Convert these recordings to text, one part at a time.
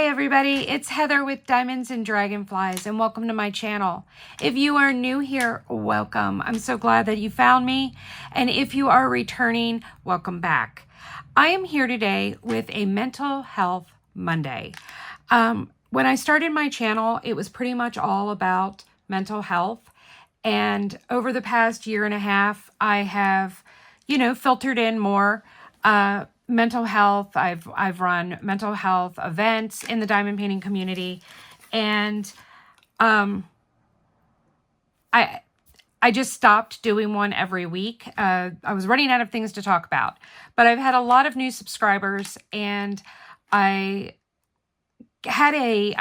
everybody, it's Heather with Diamonds and Dragonflies, and welcome to my channel. If you are new here, welcome. I'm so glad that you found me, and if you are returning, welcome back. I am here today with a Mental Health Monday. When I started my channel, it was pretty much all about mental health, and over the past year and a half, I have, filtered in more mental health. I've run mental health events in the diamond painting community, and I just stopped doing one every week. I was running out of things to talk about, but I've had a lot of new subscribers, and I had a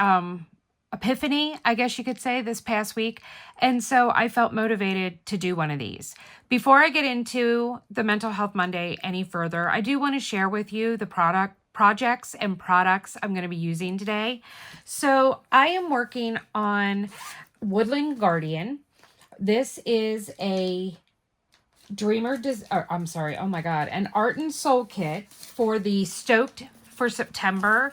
epiphany, I guess you could say, this past week. And so I felt motivated to do one of these. Before I get into the Mental Health Monday any further, I do want to share with you the projects and products I'm going to be using today. So I am working on Woodland Guardian. This is a an Art and Soul kit for the Stoked for September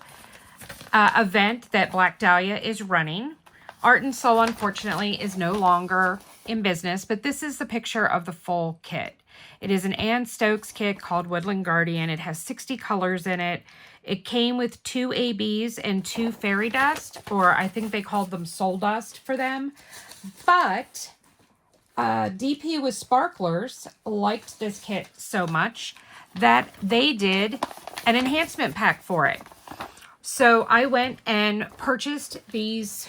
event that Black Dahlia is running. Art and Soul, unfortunately, is no longer in business, but this is the picture of the full kit. It is an Ann Stokes kit called Woodland Guardian. It has 60 colors in it. It came with 2 ABs and 2 fairy dust, or I think they called them soul dust for them. But DP with Sparklers liked this kit so much that they did an enhancement pack for it. So I went and purchased these,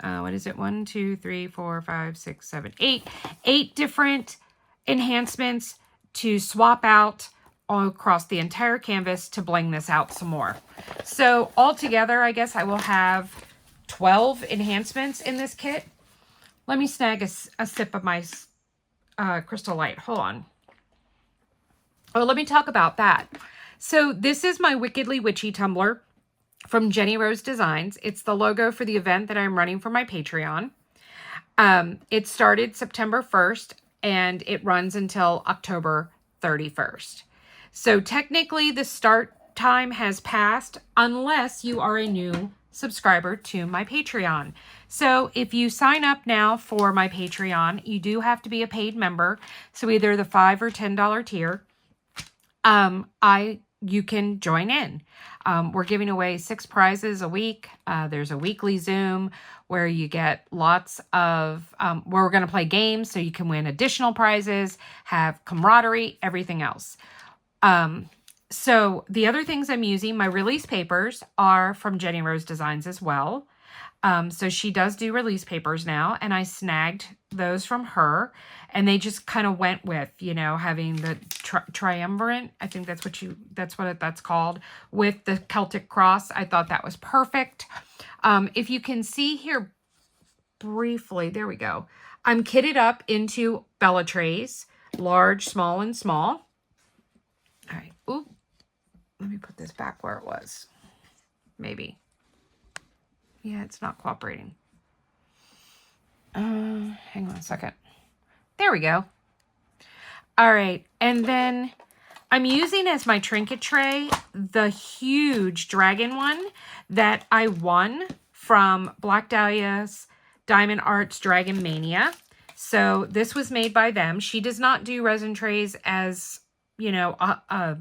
1, 2, 3, 4, 5, 6, 7, 8 different enhancements to swap out all across the entire canvas to bling this out some more. So altogether, I guess I will have 12 enhancements in this kit. Let me snag a sip of my Crystal Light. Hold on. Oh, let me talk about that. So this is my Wickedly Witchy tumbler from JeniRose Designs. It's the logo for the event that I'm running for my Patreon. It started September 1st and it runs until October 31st. So technically the start time has passed unless you are a new subscriber to my Patreon. So if you sign up now for my Patreon, you do have to be a paid member. So either the $5 or $10 tier, you can join in. We're giving away 6 prizes a week. There's a weekly Zoom where you get lots of, where we're going to play games so you can win additional prizes, have camaraderie, everything else. So the other things I'm using, my release papers are from JeniRose Designs as well. So she does do release papers now, and I snagged those from her, and they just kind of went with, having the triumvirate. I think that's what that's called, with the Celtic cross. I thought that was perfect. If you can see here briefly, there we go. I'm kitted up into Bellatrays, large, small, and small. All right. Ooh, let me put this back where it was. Maybe. Yeah, it's not cooperating. Hang on a second. There we go. All right. And then I'm using as my trinket tray the huge dragon one that I won from Black Dahlia's Diamond Arts Dragon Mania. So this was made by them. She does not do resin trays as, a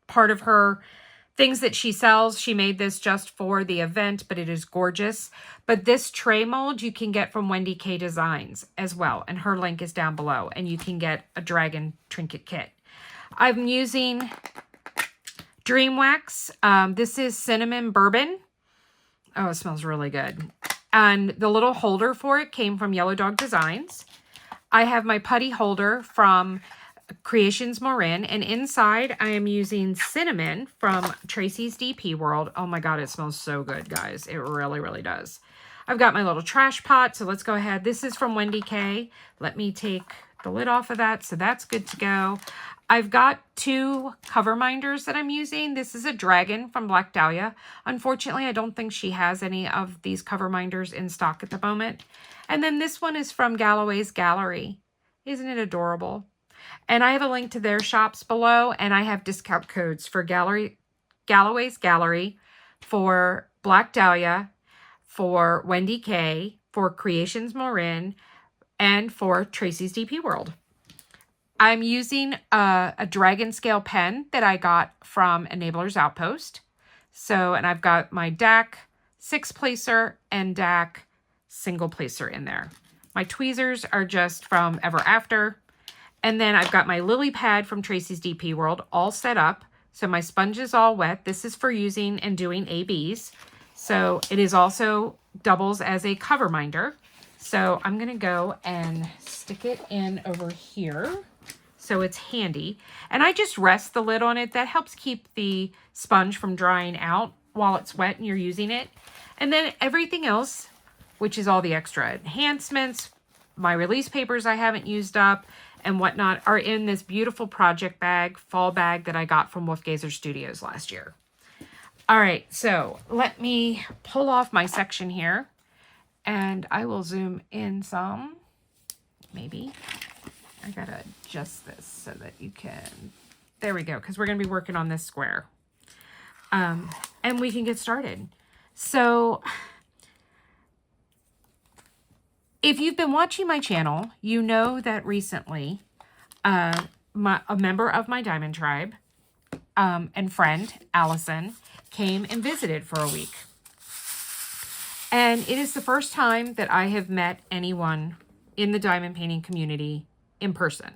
part of her things that she sells. She made this just for the event, but it is gorgeous. But this tray mold you can get from WendyK Designs as well, and her link is down below, and you can get a dragon trinket kit. I'm using Dream Wax. This is cinnamon bourbon. Oh, it smells really good. And the little holder for it came from Yellow Dog Designs. I have my putty holder from Créations Morin, and inside I am using cinnamon from Tracy's DP World. Oh my god, it smells so good, guys. It really, really does. I've got my little trash pot, so let's go ahead. This is from WendyK. Let me take the lid off of that, so that's good to go. I've got 2 cover minders that I'm using. This is a dragon from Black Dahlia. Unfortunately, I don't think she has any of these cover minders in stock at the moment. And then this one is from GallowaysGallery. Isn't it adorable? And I have a link to their shops below, and I have discount codes for Galloway's Gallery for Black Dahlia, for WendyK, for Creations Morin, and for Tracy's DP World. I'm using a dragon scale pen that I got from Enabler's Outpost. So, and I've got my DAC 6-placer and DAC single placer in there. My tweezers are just from Ever After. And then I've got my lily pad from Tracy's DP World all set up. So my sponge is all wet. This is for using and doing ABs. So it is also doubles as a cover minder. So I'm going to go and stick it in over here so it's handy. And I just rest the lid on it. That helps keep the sponge from drying out while it's wet and you're using it. And then everything else, which is all the extra enhancements, my release papers I haven't used up, and whatnot, are in this beautiful project bag, fall bag that I got from Wolfgazer Studios last year. All right, so let me pull off my section here, and I will zoom in some, maybe. I gotta adjust this so that you can, there we go, because we're gonna be working on this square. And we can get started. So, if you've been watching my channel, you know that recently a member of my Diamond Tribe and friend, Allison, came and visited for a week. And it is the first time that I have met anyone in the diamond painting community in person.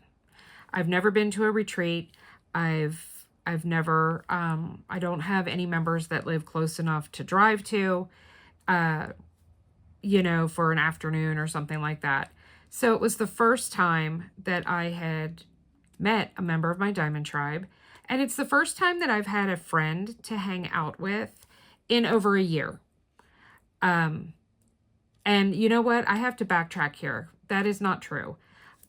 I've never been to a retreat. I've never, I don't have any members that live close enough to drive to, you know, for an afternoon or something like that. So it was the first time that I had met a member of my Diamond Tribe. And it's the first time that I've had a friend to hang out with in over a year. And you know what? I have to backtrack here. That is not true.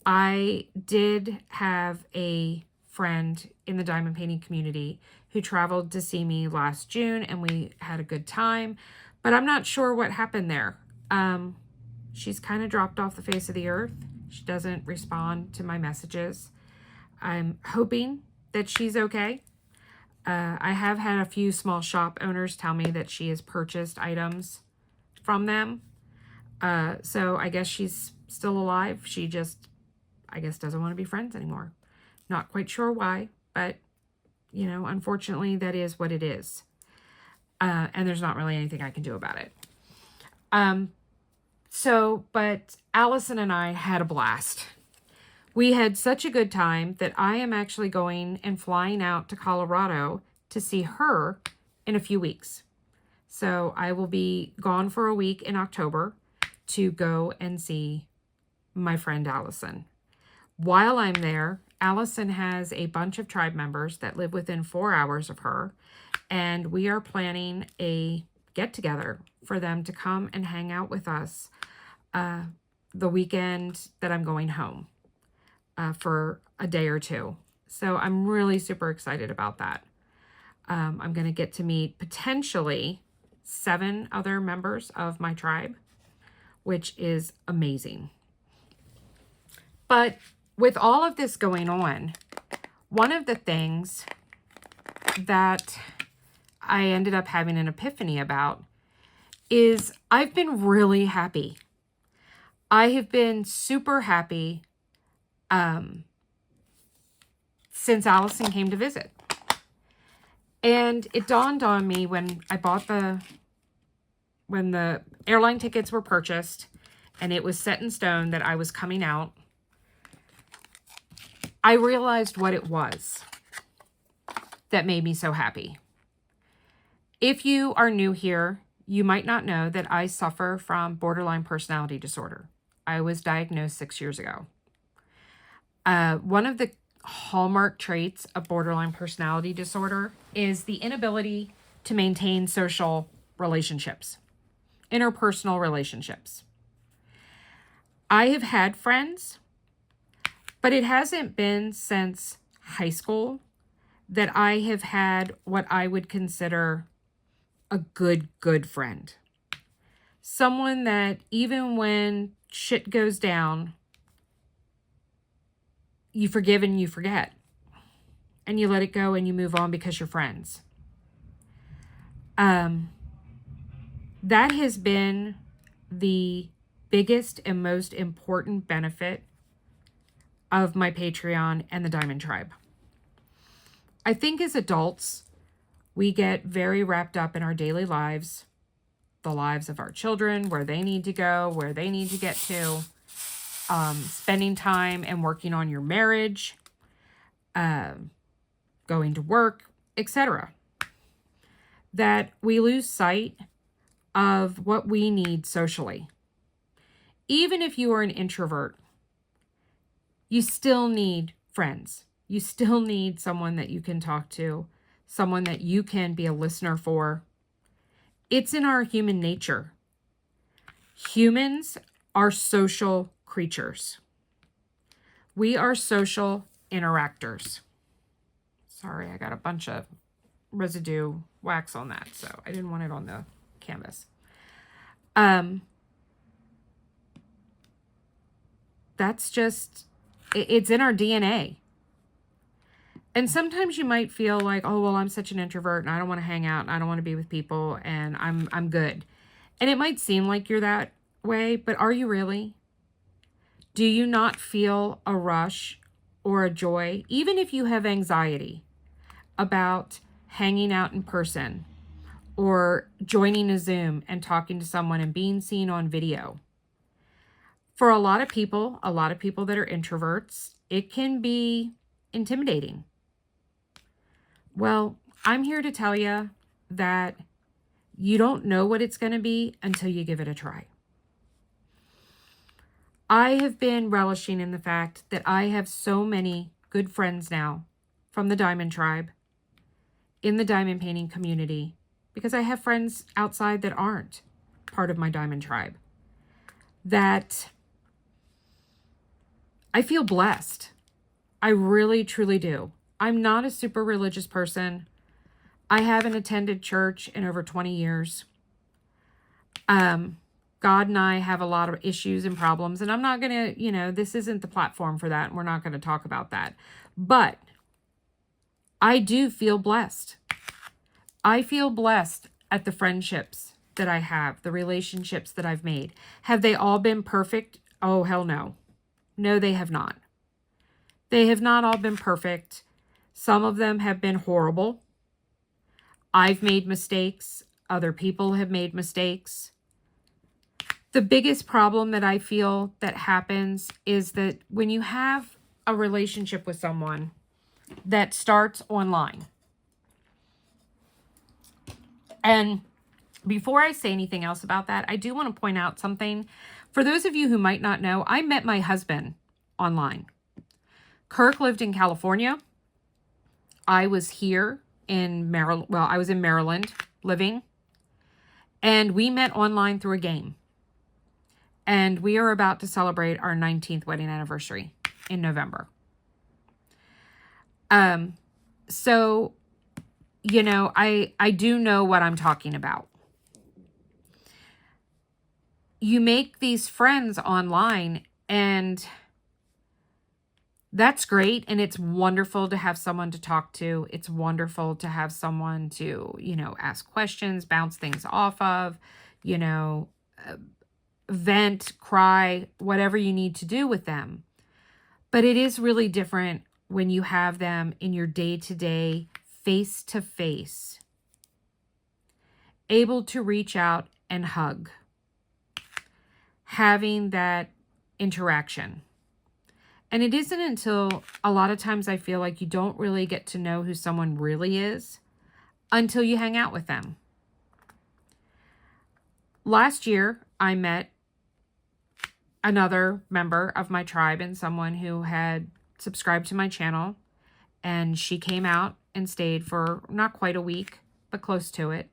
I did have a friend in the diamond painting community who traveled to see me last June, and we had a good time, but I'm not sure what happened there. She's kind of dropped off the face of the earth. She doesn't respond to my messages. I'm hoping that she's okay. I have had a few small shop owners tell me that she has purchased items from them. So I guess she's still alive. She just, I guess, doesn't want to be friends anymore. Not quite sure why, but, you know, unfortunately, that is what it is. And there's not really anything I can do about it. But Allison and I had a blast. We had such a good time that I am actually going and flying out to Colorado to see her in a few weeks. So I will be gone for a week in October to go and see my friend Allison. While I'm there, Allison has a bunch of tribe members that live within 4 hours of her, and we are planning a get-together for them to come and hang out with us the weekend that I'm going home for a day or two. So I'm really super excited about that. I'm going to get to meet potentially 7 other members of my tribe, which is amazing. But with all of this going on, one of the things that I ended up having an epiphany about is I've been really happy. I have been super happy since Allison came to visit. And it dawned on me when I bought when the airline tickets were purchased and it was set in stone that I was coming out, I realized what it was that made me so happy. If you are new here, you might not know that I suffer from borderline personality disorder. I was diagnosed 6 years ago. One of the hallmark traits of borderline personality disorder is the inability to maintain social relationships, interpersonal relationships. I have had friends, but it hasn't been since high school that I have had what I would consider a good friend. Someone that even when shit goes down, you forgive and you forget. And you let it go and you move on because you're friends. That has been the biggest and most important benefit of my Patreon and the Diamond Tribe. I think as adults, we get very wrapped up in our daily lives, the lives of our children, where they need to go, where they need to get to, spending time and working on your marriage, going to work, etc. That we lose sight of what we need socially. Even if you are an introvert, you still need friends. You still need someone that you can talk to, someone that you can be a listener for. It's in our human nature. Humans are social creatures. We are social interactors. Sorry, I got a bunch of residue wax on that, so I didn't want it on the canvas. That's just, it's in our DNA. And sometimes you might feel like, oh, well, I'm such an introvert and I don't want to hang out and I don't want to be with people and I'm good. And it might seem like you're that way, but are you really? Do you not feel a rush or a joy, even if you have anxiety about hanging out in person or joining a Zoom and talking to someone and being seen on video? For a lot of people that are introverts, it can be intimidating. Well, I'm here to tell you that you don't know what it's going to be until you give it a try. I have been relishing in the fact that I have so many good friends now from the Diamond Tribe, in the diamond painting community, because I have friends outside that aren't part of my Diamond Tribe, that I feel blessed. I really, truly do. I'm not a super religious person. I haven't attended church in over 20 years. God and I have a lot of issues and problems, and I'm not going to, this isn't the platform for that, and we're not going to talk about that. But I do feel blessed. I feel blessed at the friendships that I have, the relationships that I've made. Have they all been perfect? Oh, hell no. No, they have not. They have not all been perfect. Some of them have been horrible. I've made mistakes. Other people have made mistakes. The biggest problem that I feel that happens is that when you have a relationship with someone that starts online, and before I say anything else about that, I do want to point out something. For those of you who might not know, I met my husband online. Kirk lived in California. I was here in Maryland. Well, I was in Maryland living. And we met online through a game. And we are about to celebrate our 19th wedding anniversary in November. So, I do know what I'm talking about. You make these friends online, and that's great. And it's wonderful to have someone to talk to. It's wonderful to have someone to, ask questions, bounce things off of, vent, cry, whatever you need to do with them. But it is really different when you have them in your day-to-day, face-to-face, able to reach out and hug, having that interaction. And it isn't until a lot of times I feel like you don't really get to know who someone really is until you hang out with them. Last year, I met another member of my tribe and someone who had subscribed to my channel, and she came out and stayed for not quite a week, but close to it.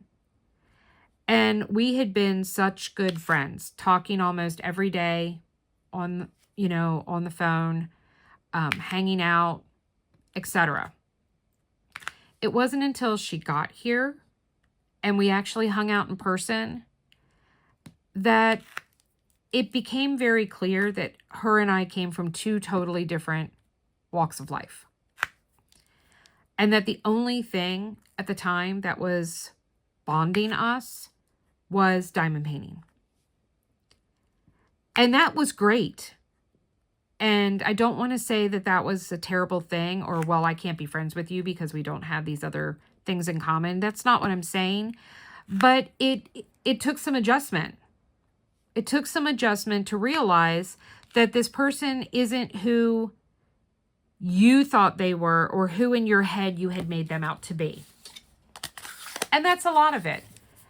And we had been such good friends, talking almost every day on the phone, hanging out, etc. It wasn't until she got here and we actually hung out in person that it became very clear that her and I came from two totally different walks of life. And that the only thing at the time that was bonding us was diamond painting. And that was great. And I don't want to say that that was a terrible thing or, well, I can't be friends with you because we don't have these other things in common. That's not what I'm saying. But it took some adjustment. It took some adjustment to realize that this person isn't who you thought they were or who in your head you had made them out to be. And that's a lot of it.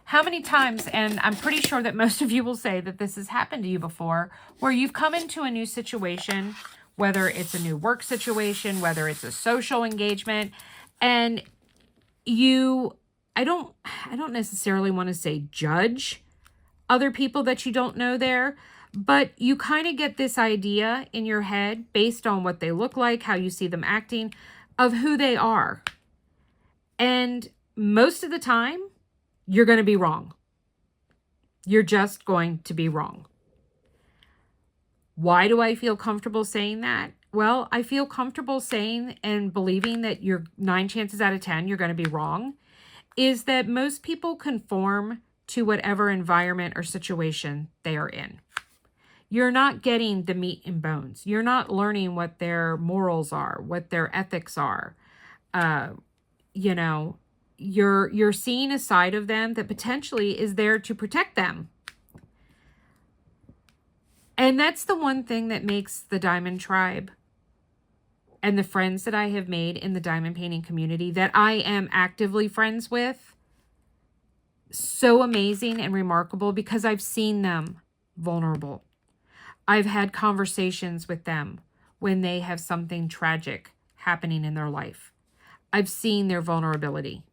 How many times, and I'm pretty sure that most of you will say that this has happened to you before, where you've come into a new situation, whether it's a new work situation, whether it's a social engagement, and I don't necessarily want to say judge other people that you don't know there, but you kind of get this idea in your head based on what they look like, how you see them acting, of who they are. And most of the time, you're going to be wrong. You're just going to be wrong. Why do I feel comfortable saying that? Well, I feel comfortable saying and believing that you're 9 chances out of 10, you're going to be wrong, is that most people conform to whatever environment or situation they are in. You're not getting the meat and bones. You're not learning what their morals are, what their ethics are. You're seeing a side of them that potentially is there to protect them. And that's the one thing that makes the Diamond Tribe and the friends that I have made in the diamond painting community that I am actively friends with so amazing and remarkable, because I've seen them vulnerable. I've had conversations with them when they have something tragic happening in their life. I've seen their vulnerability.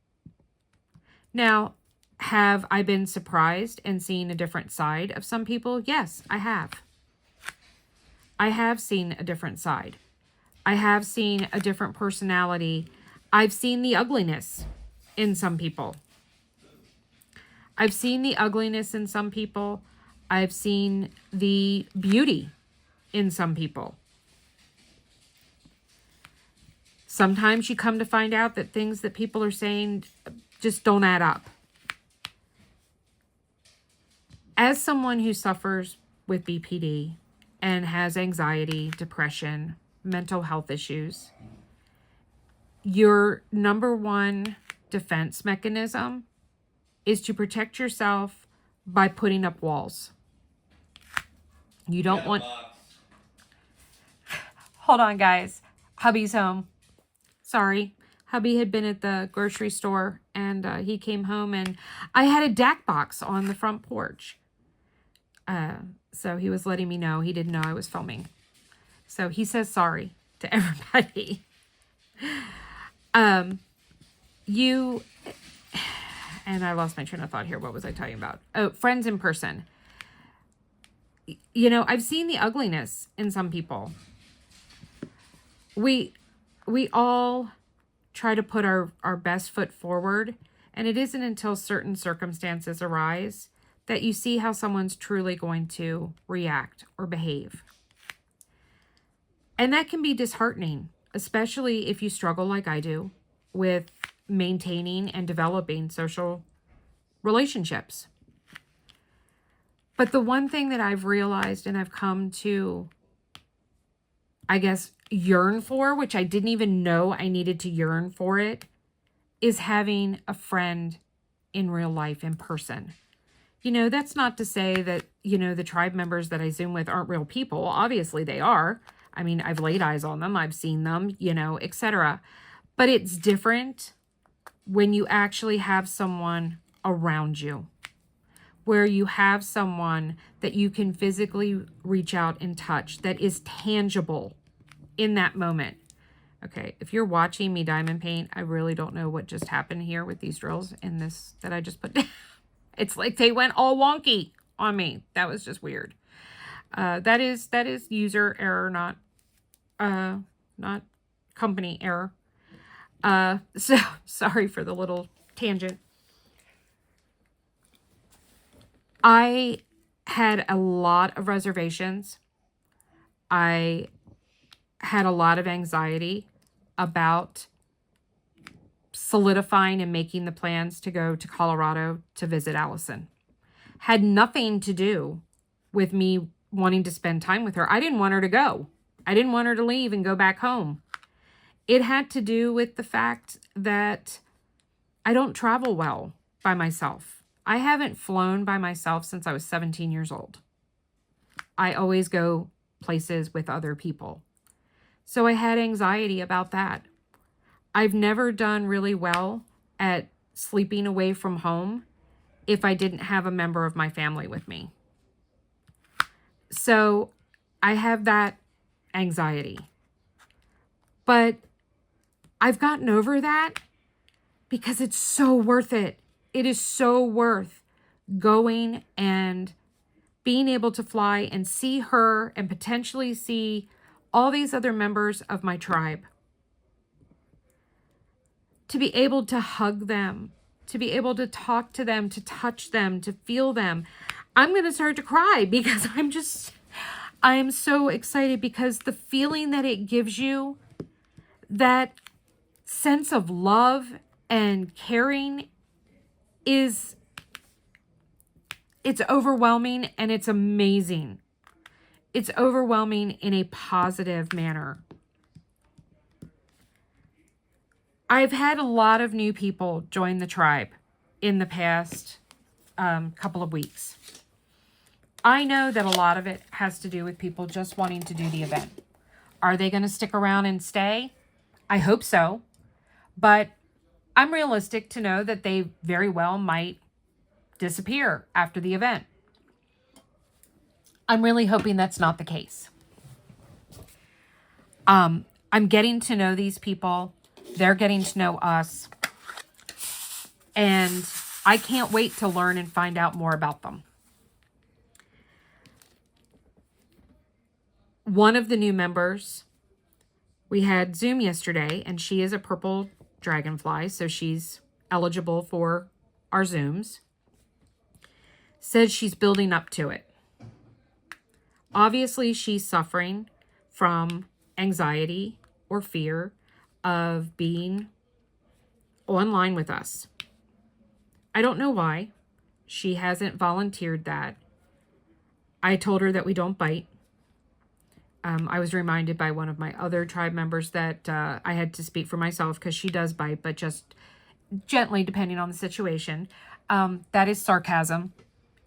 Now, have I been surprised and seen a different side of some people? Yes, I have. I have seen a different side. I have seen a different personality. I've seen the ugliness in some people. I've seen the ugliness in some people. I've seen the beauty in some people. Sometimes you come to find out that things that people are saying just don't add up. As someone who suffers with BPD and has anxiety, depression, mental health issues, your number one defense mechanism is to protect yourself by putting up walls. You don't want... Hold on, guys. Hubby's home. Sorry. Hubby had been at the grocery store, and he came home, and I had a DAC box on the front porch. So he was letting me know. He didn't know I was filming. So he says sorry to everybody. And I lost my train of thought here. What was I talking about? Oh, friends in person. I've seen the ugliness in some people. We all try to put our best foot forward, and it isn't until certain circumstances arise that you see how someone's truly going to react or behave. And that can be disheartening, especially if you struggle like I do with maintaining and developing social relationships. But the one thing that I've realized and I've come to, I guess, yearn for, which I didn't even know I needed to yearn for it, is having a friend in real life, in person. That's not to say that, the tribe members that I Zoom with aren't real people. Obviously they are. I mean, I've laid eyes on them. I've seen them, etc. But it's different when you actually have someone around you, where you have someone that you can physically reach out and touch, that is tangible in that moment. Okay, if you're watching me diamond paint, I really don't know what just happened here with these drills in this that I just put down. It's like they went all wonky on me. That was just weird. That is user error, not company error. So sorry for the little tangent. I had a lot of reservations. I had a lot of anxiety about solidifying and making the plans to go to Colorado to visit Allison. had nothing to do with me wanting to spend time with her. I didn't want her to go. I didn't want her to leave and go back home. It had to do with the fact that I don't travel well by myself. I haven't flown by myself since I was 17 years old. I always go places with other people. So I had anxiety about that. I've never done really well at sleeping away from home if I didn't have a member of my family with me. So I have that anxiety. But I've gotten over that because it's so worth it. It is so worth going and being able to fly and see her and potentially see all these other members of my tribe. To be able to hug them, to be able to talk to them, to touch them, to feel them. I'm going to start to cry because I'm so excited because the feeling that it gives you, that sense of love and caring it's overwhelming and it's amazing. It's overwhelming in a positive manner. I've had a lot of new people join the tribe in the past couple of weeks. I know that a lot of it has to do with people just wanting to do the event. Are they going to stick around and stay? I hope so. But I'm realistic to know that they very well might disappear after the event. I'm really hoping that's not the case. I'm getting to know these people. They're getting to know us. And I can't wait to learn and find out more about them. One of the new members, we had Zoom yesterday, and she is a purple dragonfly, so she's eligible for our Zooms. Says she's building up to it. Obviously, she's suffering from anxiety or fear of being online with us. I don't know why. She hasn't volunteered that. I told her that we don't bite. I was reminded by one of my other tribe members that I had to speak for myself because she does bite, but just gently depending on the situation. That is sarcasm,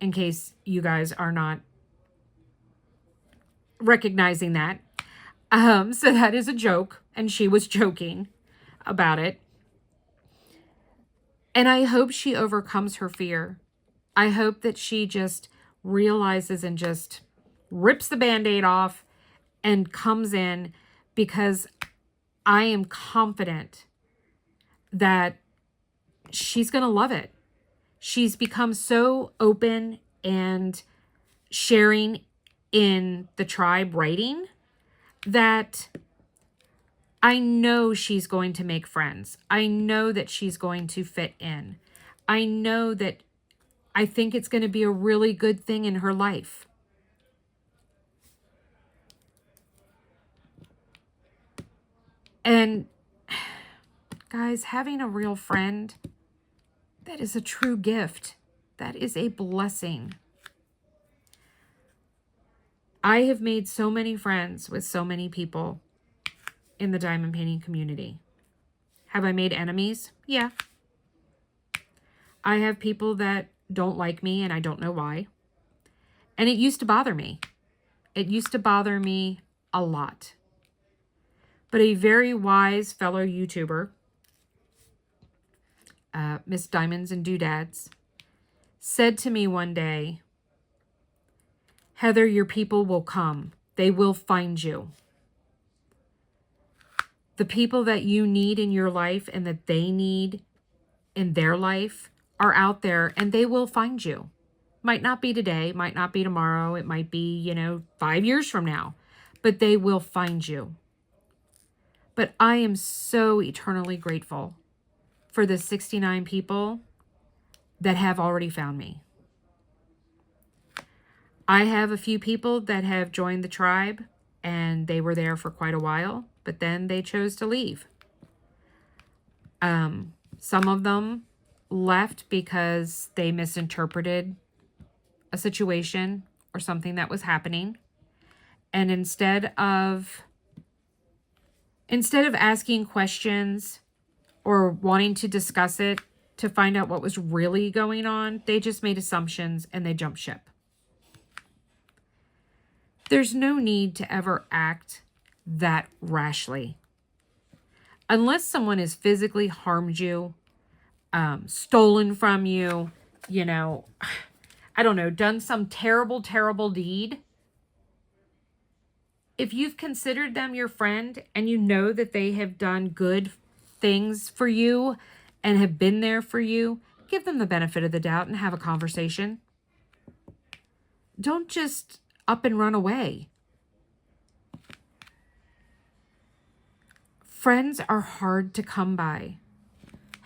in case you guys are not recognizing that. So that is a joke, and she was joking about it. And I hope she overcomes her fear. I hope that she just realizes and just rips the Band-Aid off and comes in, because I am confident that she's going to love it. She's become so open and sharing in the tribe writing that I know she's going to make friends. I know that she's going to fit in. I know that I think it's going to be a really good thing in her life. And guys, having a real friend, that is a true gift. That is a blessing. I have made so many friends with so many people in the diamond painting community. Have I made enemies? Yeah. I have people that don't like me and I don't know why. And it used to bother me. It used to bother me a lot. But a very wise fellow YouTuber, Miss Diamonds and Doodads, said to me one day, Heather, your people will come. They will find you. The people that you need in your life and that they need in their life are out there, and they will find you. Might not be today, might not be tomorrow. It might be, 5 years from now, but they will find you. But I am so eternally grateful for the 69 people that have already found me. I have a few people that have joined the tribe and they were there for quite a while, but then they chose to leave. Some of them left because they misinterpreted a situation or something that was happening. And instead of asking questions or wanting to discuss it to find out what was really going on, they just made assumptions and they jumped ship. There's no need to ever act that rashly. Unless someone has physically harmed you, stolen from you, you know, I don't know, done some terrible, terrible deed. If you've considered them your friend and you know that they have done good things for you and have been there for you, give them the benefit of the doubt and have a conversation. Don't just up and run away. Friends are hard to come by.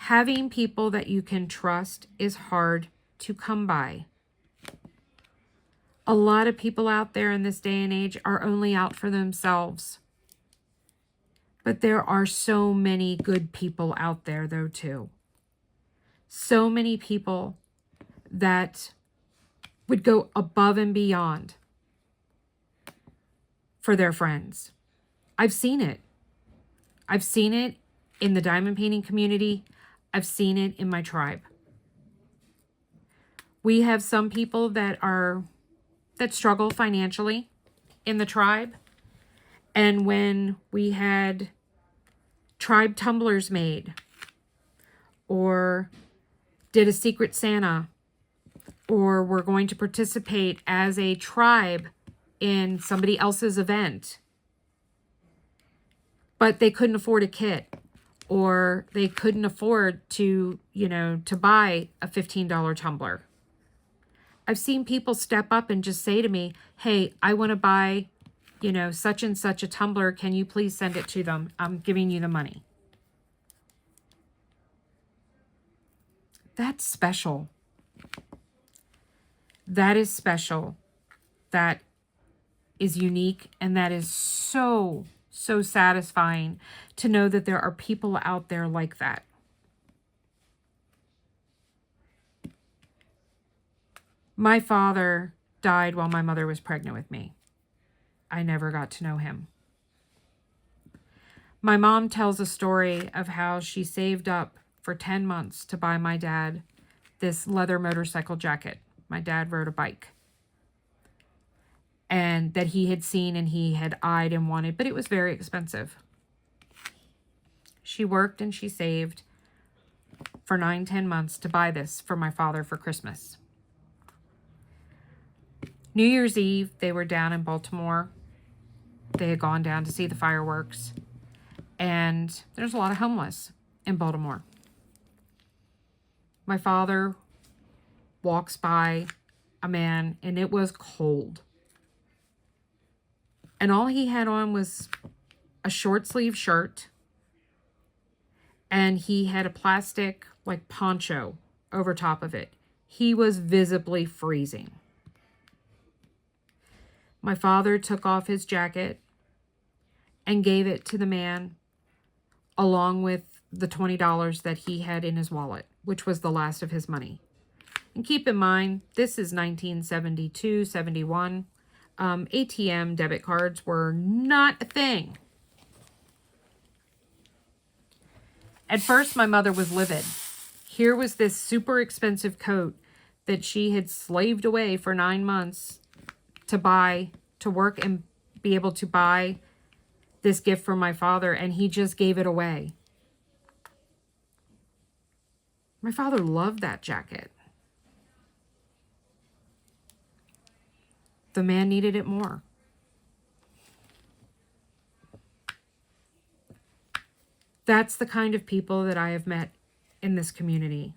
Having people that you can trust is hard to come by. A lot of people out there in this day and age are only out for themselves. But there are so many good people out there, though, too. So many people that would go above and beyond for their friends. I've seen it. I've seen it in the diamond painting community. I've seen it in my tribe. We have some people that struggle financially in the tribe. And when we had tribe tumblers made, or did a Secret Santa, or we're going to participate as a tribe in somebody else's event, but they couldn't afford a kit, or they couldn't afford to, to buy a $15 tumbler. I've seen people step up and just say to me, hey, I want to buy, such and such a tumbler. Can you please send it to them? I'm giving you the money. That's special. That is special. That is unique. And that is so, so satisfying to know that there are people out there like that. My father died while my mother was pregnant with me. I never got to know him. My mom tells a story of how she saved up for 10 months to buy my dad this leather motorcycle jacket. My dad rode a bike. And that he had seen and he had eyed and wanted, but it was very expensive. She worked and she saved for 9-10 months to buy this for my father for Christmas. New Year's Eve, they were down in Baltimore. They had gone down to see the fireworks. And there's a lot of homeless in Baltimore. My father walks by a man, and it was cold. And all he had on was a short sleeve shirt. And he had a plastic, poncho over top of it. He was visibly freezing. My father took off his jacket and gave it to the man along with the $20 that he had in his wallet, which was the last of his money. And keep in mind, this is 1972, 71. ATM debit cards were not a thing. At first, my mother was livid. Here was this super expensive coat that she had slaved away for 9 months to work and be able to buy this gift for my father, and he just gave it away. My father loved that jacket. The man needed it more. That's the kind of people that I have met in this community.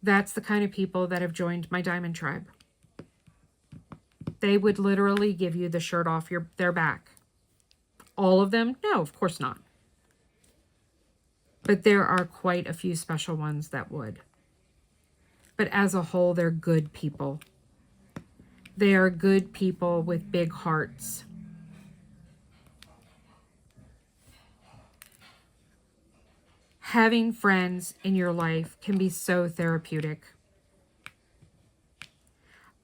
That's the kind of people that have joined my diamond tribe. They would literally give you the shirt off their back. All of them? No, of course not. But there are quite a few special ones that would. But as a whole, they're good people. They are good people with big hearts. Having friends in your life can be so therapeutic.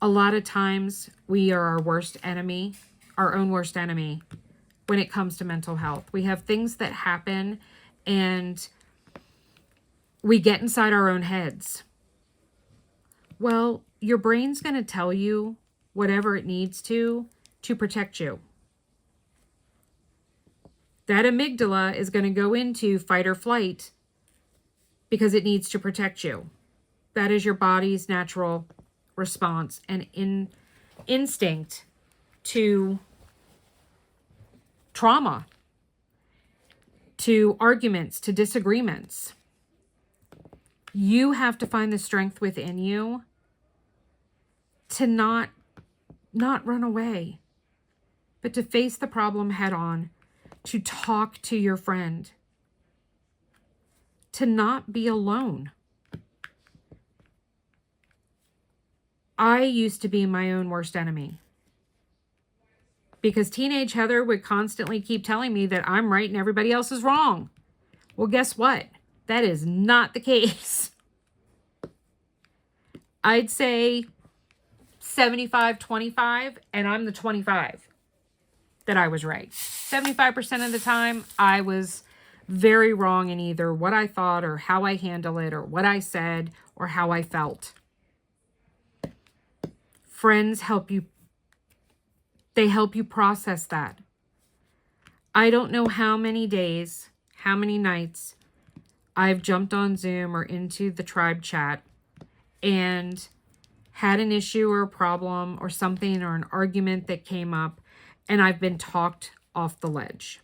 A lot of times we are our worst enemy, our own worst enemy when it comes to mental health. We have things that happen and we get inside our own heads. Well, your brain's going to tell you whatever it needs to protect you. That amygdala is going to go into fight or flight because it needs to protect you. That is your body's natural response and instinct to trauma, to arguments, to disagreements. You have to find the strength within you to not run away, but to face the problem head on, to talk to your friend, to not be alone. I used to be my own worst enemy because teenage Heather would constantly keep telling me that I'm right and everybody else is wrong. Well, guess what? That is not the case. I'd say 75-25, and I'm the 25 that I was right. 75% of the time, I was very wrong in either what I thought or how I handle it or what I said or how I felt. Friends help you. They help you process that. I don't know how many days, how many nights I've jumped on Zoom or into the tribe chat and had an issue or a problem or something or an argument that came up, and I've been talked off the ledge.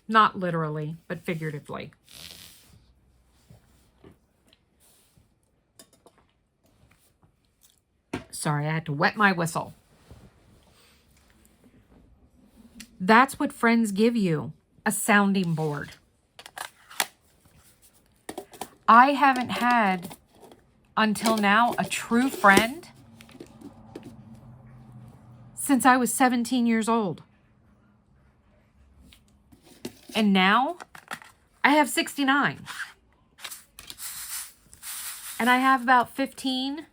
Not literally, but figuratively. Sorry, I had to wet my whistle. That's what friends give you, a sounding board. I haven't had, until now, a true friend since I was 17 years old. And now, I have 69. And I have about 15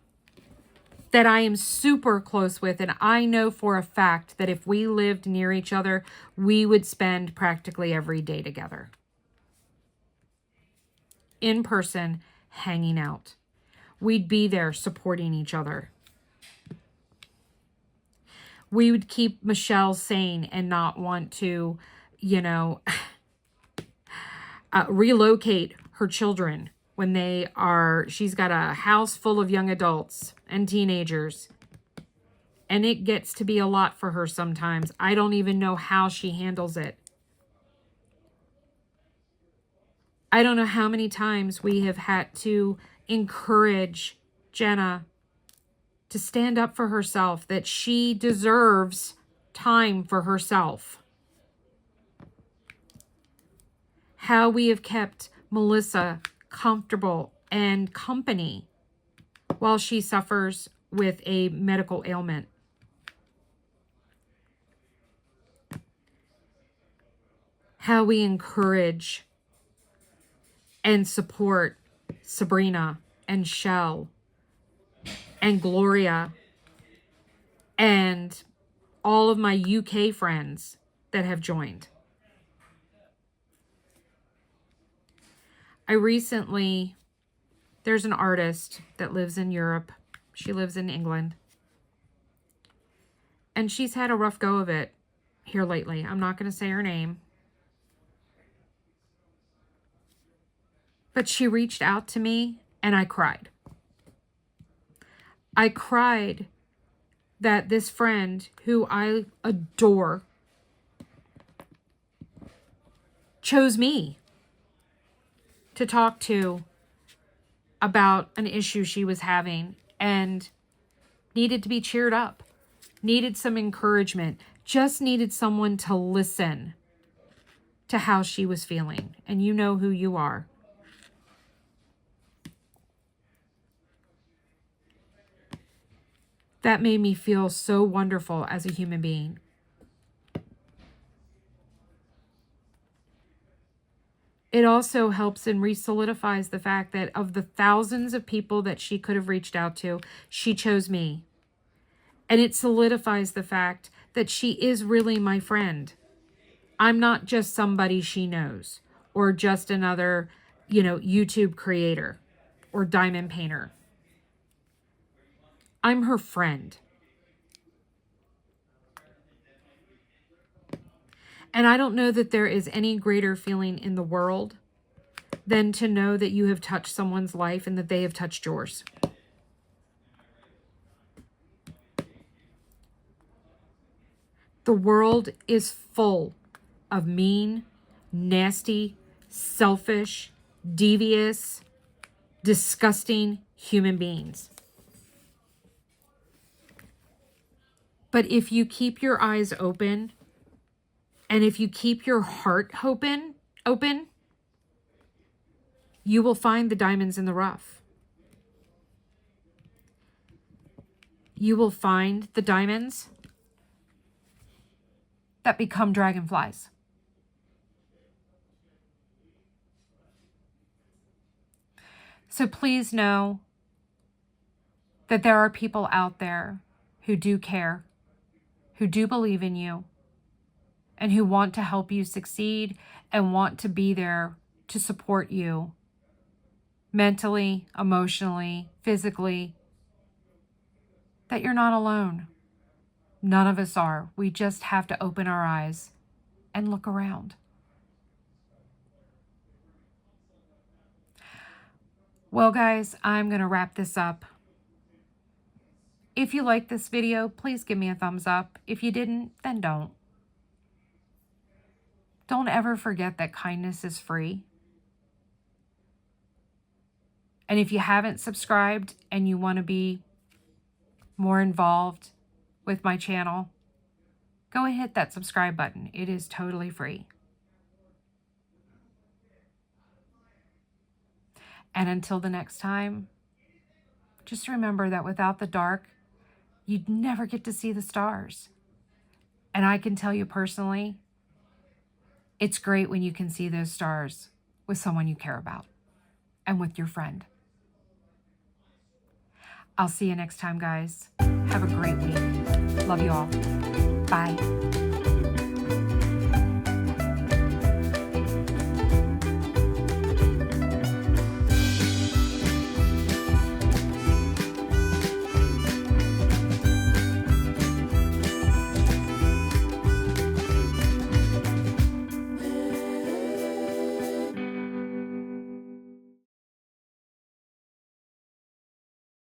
that I am super close with, and I know for a fact that if we lived near each other, we would spend practically every day together. In person, hanging out. We'd be there supporting each other. We would keep Michelle sane and not want to, relocate her children when she's got a house full of young adults and teenagers. And it gets to be a lot for her sometimes. I don't even know how she handles it. I don't know how many times we have had to encourage Jenna to stand up for herself, that she deserves time for herself. How we have kept Melissa comfortable and company while she suffers with a medical ailment. How we encourage and support Sabrina and Shell and Gloria and all of my UK friends that have joined. There's an artist that lives in Europe. She lives in England. And she's had a rough go of it here lately. I'm not going to say her name. But she reached out to me and I cried. I cried that this friend who I adore chose me to talk to about an issue she was having and needed to be cheered up, needed some encouragement, just needed someone to listen to how she was feeling. And you know who you are. That made me feel so wonderful as a human being. It also helps and re-solidifies the fact that of the thousands of people that she could have reached out to, she chose me. And it solidifies the fact that she is really my friend. I'm not just somebody she knows or just another, YouTube creator or diamond painter. I'm her friend. And I don't know that there is any greater feeling in the world than to know that you have touched someone's life and that they have touched yours. The world is full of mean, nasty, selfish, devious, disgusting human beings. But if you keep your eyes open, and if you keep your heart open, you will find the diamonds in the rough. You will find the diamonds that become dragonflies. So please know that there are people out there who do care, who do believe in you, and who want to help you succeed and want to be there to support you mentally, emotionally, physically, that you're not alone. None of us are. We just have to open our eyes and look around. Well, guys, I'm going to wrap this up. If you liked this video, please give me a thumbs up. If you didn't, then don't. Don't ever forget that kindness is free. And if you haven't subscribed and you want to be more involved with my channel, go and hit that subscribe button. It is totally free. And until the next time, just remember that without the dark, you'd never get to see the stars. And I can tell you personally, it's great when you can see those stars with someone you care about and with your friend. I'll see you next time, guys. Have a great week. Love you all. Bye.